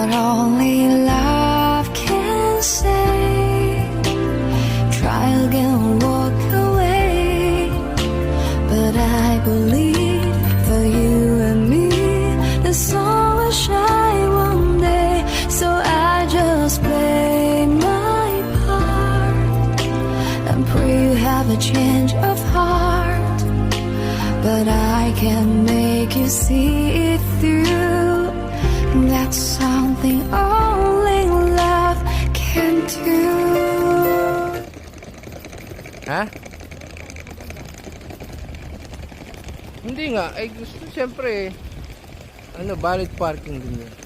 what only love can say. Try again, walk away, but I believe for you and me the sun will shine one day. So I just play my part and pray you have a change of heart, but I can make you see it through. That's something only love can do. Ha? Hindi nga, ay gusto siyempre, valid parking din yun.